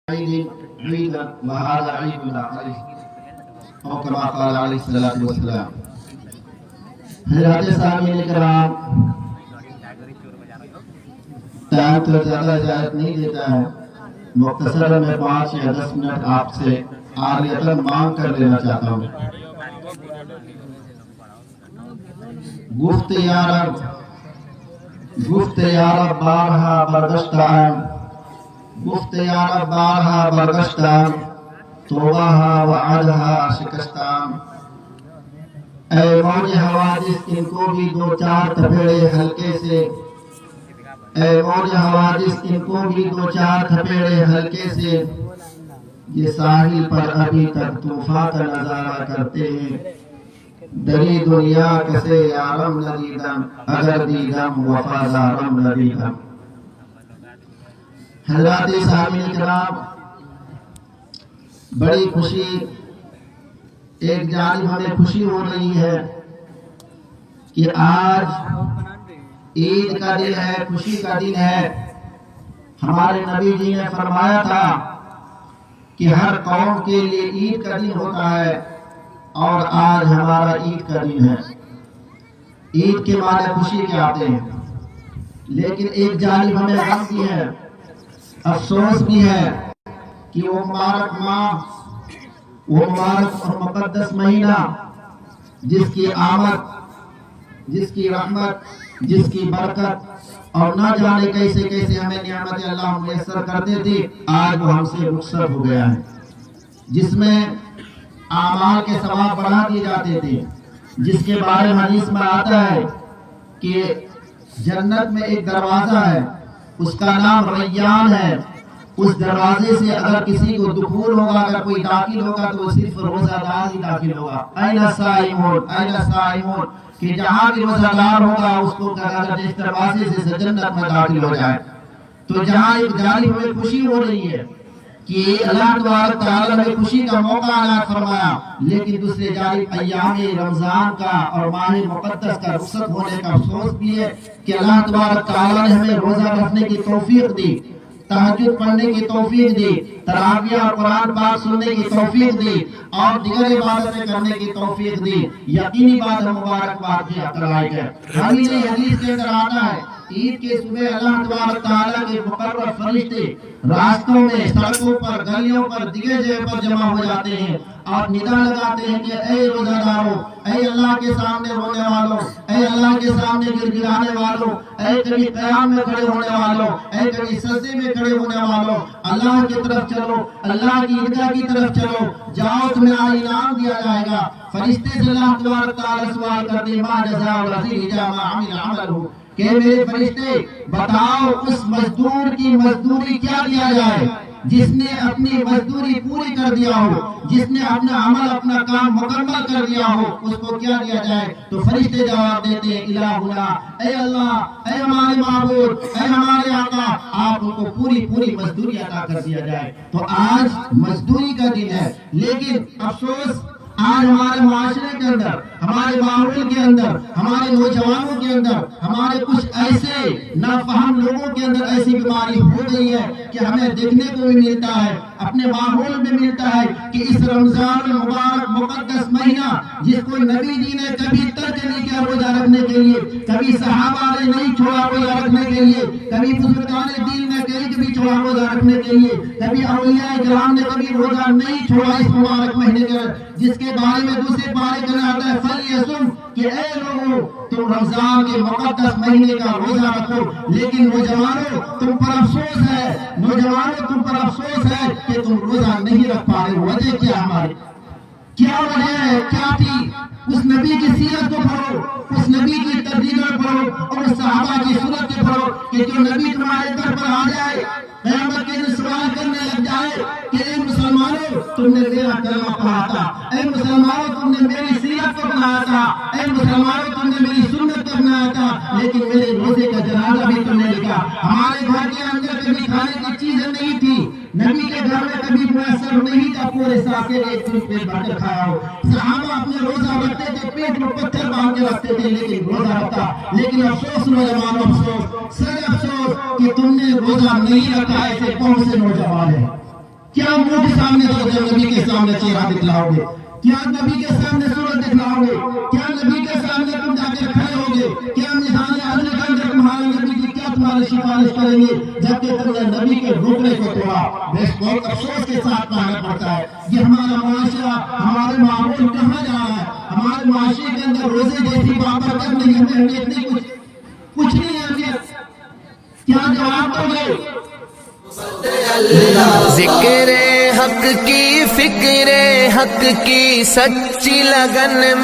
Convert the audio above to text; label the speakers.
Speaker 1: عيدا وهذا عيد عليه او كما قال عليه الصلاه والسلام۔ حضرات سامعین کرام، ٹائم تو زیادہ اجازت نہیں دیتا ہے، مختصر میں 5 یا 10 منٹ آپ سے عاریۃً مانگ کر لینا چاہتا ہوں۔ گفت یا رب بارہا برگشتہ، گفت یا رب بارہا برگشتہ، توبہ وعدہا شکستہ۔ اے موج حوادث ان کو بھی 2-4 تھپیڑے ہلکے سے، اے موج حوادث ان کو بھی 2-4 تھپیڑے ہلکے سے، یہ ساحل پر ابھی تک طوفان کا نظارہ کرتے ہیں۔ دری دنیا کسے یارم نہ دیدم، اگر دیدم وفادارم نہ دیدم۔ حضرات سامعین کرام، بڑی خوشی، ایک جانب ہمیں خوشی ہو رہی ہے کہ آج عید کا دن ہے، خوشی کا دن ہے۔ ہمارے نبی جی نے فرمایا تھا کہ ہر قوم کے لیے عید کا دن ہوتا ہے، اور آج ہمارا عید کا دن ہے۔ عید کے معنی خوشی کے آتے ہیں، لیکن ایک جانب ہمیں غم بھی ہے، افسوس بھی ہے کہ وہ مبارک ماہ، وہ مبارک اور مقدس مہینہ جس کی آمد، جس کی رحمت، جس کی برکت اور نہ جانے کیسے کیسے ہمیں نعمت اللہ میسر کرتے تھے، آج وہ ہم سے رخصت ہو گیا ہے۔ جس میں اعمال کے ثواب بڑھا دیے جاتے تھے، جس کے بارے میں حدیث میں آتا ہے کہ جنت میں ایک دروازہ ہے، اس کا نام ریان ہے۔ اس دروازے سے اگر کسی کو دخول ہوگا، اگر کوئی داخل ہوگا تو وہ صرف روزہ دار ہی داخل ہوگا۔ این الصائمون، این الصائمون، کہ جہاں بھی روزہ دار ہوگا اس کو اگر جس دروازے سے جنت میں داخل ہو جائے۔ تو جہاں ایک جانب ہمیں خوشی ہو رہی ہے کہ اللہ تبارک تعالیٰ نے خوشی کا موقع عنایت فرمایا، لیکن دوسرے جانب ایام رمضان کا اور ماہ مقدس کا رخصت ہونے کا افسوس بھی ہے کہ اللہ تبارک تعالیٰ نے ہمیں روزہ رکھنے کی توفیق دی، تہجد پڑھنے کی توفیق دی، تراویح اور قرآن پاک سننے کی توفیق دی، اور دیگر عبادتیں کرنے کی توفیق دی۔ یقینی بات ہے، مبارکباد کی لائق ہے۔ ہمیں حدیث کے اندر آتا ہے عید کے صبح اللہ تبارک تعالیٰ کے مقرر فرشتے راستوں میں، سڑکوں پر، گلیوں پر، دیگر جگہ پر جمع ہو جاتے ہیں اور ندا لگاتے ہیں کہ اے روزہ داروں، اے اللہ کے سامنے رونے والوں، اے اللہ کے سامنے گر گرانے والوں، اے کبھی قیام میں کھڑے ہونے والوں، اے کبھی سجدے میں کھڑے ہونے والوں، اللہ کی طرف چلو، اللہ کی عیدگاہ کی طرف چلو، جاؤ تمہیں انعام دیا جائے گا۔ فرشتے سے اللہ تبارک تعالیٰ سوال کرتے ہیں، ما جزاء الذی اذا ما عمل عملہ، کہ میرے فرشتے بتاؤ اس مزدور کی مزدوری کیا دیا جائے جس نے اپنی مزدوری پوری کر دیا ہو، جس نے اپنا عمل، اپنا کام مکمل کر دیا ہو، اس کو کیا دیا جائے؟ تو فرشتے جواب دیتے ہیں، الہنا، اے اللہ، اے ہمارے معبود، اے ہمارے آقا، آپ ان کو پوری مزدوری عطا کر دیا جائے۔ تو آج مزدوری کا دن ہے، لیکن افسوس آج ہمارے معاشرے کے اندر، ہمارے ماحول کے اندر، ہمارے نوجوانوں کے اندر، ہمارے کچھ ایسے نافہم لوگوں کے اندر ایسی بیماری ہو گئی ہے کہ ہمیں دیکھنے کو بھی ملتا ہے، اپنے ماحول میں ملتا ہے کہ اس رمضان المبارک مقدس مہینہ جس کو نبی جی نے کبھی ترک نہیں کیا روزہ رکھنے کے لیے، کبھی صحابہ نے نہیں چھوڑا روزہ رکھنے کے لیے، کبھی بزرگان دین نے کبھی چھوڑا روزہ رکھنے کے لیے، کبھی اولیاء کرام نے کبھی روزہ نہیں چھوڑا اس مبارک مہینے کے، جس کے بارے میں دوسرے پارے کا آتا ہے فَلْيَصُمْ، کہ اے لوگوں تم رمضان کے مقدس مہینے کا روزہ رکھو۔ لیکن نوجوانوں تم پر افسوس ہے، نوجوانوں تم پر افسوس ہے کہ تم روزہ نہیں رکھ پا رہے۔ وجہ کیا ہماری؟ کیا وجہ ہے؟ کیا تھی؟ اس نبی کی سیرت کو پڑھو، اس نبی کی تربیت پڑھو، اور اس صحابہ کی سنت کو پڑھو کہ جو نبی تمہارے در پر آ جائے، قیامت کے دن سوال کرنے لگ جائے کہ اے مسلمانوں تم نے میرا کلمہ پڑھا تھا، اے مسلمانوں تم نے میری سیرت کو اپنایا تھا، اے مسلمانوں تم نے میری سنت کو اپنایا تھا، لیکن میرے روزے کا جنازہ بھی تم نے لکھا۔ ہمارے گھر کے اندر کبھی کھانے کی چیزیں نہیں تھی، نبی کے گھر میں کبھی میسر نہیں تھا پورے سال کے ایک پیٹ بھر کر کھایا ہو۔ صحابہ اپنے روزہ رکھتے تھے، پیٹ میں پتھر باندھ کے رکھتے تھے، لیکن روزہ رکھتا۔ لیکن افسوس نوجوانوں، افسوس، سر افسوس کہ تم نے روزہ نہیں رکھا۔ ایسے کون سے نوجوان ہیں کیا منہ کے سامنے نبی کے سامنے چہرہ دکھلاؤ گے؟ کیا نبی کے سامنے صورت دکھلاؤ گے؟ کیا نبی کے سامنے تم جا کے کھڑے ہوگے؟ کیا میدان عرض کے اندر تمہارے نبی کی کیا تمہاری سفارش کریں گے جبکہ تم نے نبی کے رکنے کو توڑا؟ بہت افسوس کے ساتھ کہنا پڑتا ہے یہ ہمارا معاشرہ، ہمارے معمول کہاں جا رہا ہے؟ ہمارے معاشرے کے اندر روزے جیسی باتیں کرنے کی اہمیت نہیں، کچھ نہیں اہمیت. کیا جواب دو گے؟
Speaker 2: ذکر حق کی فکر حق کی سچی لگن میں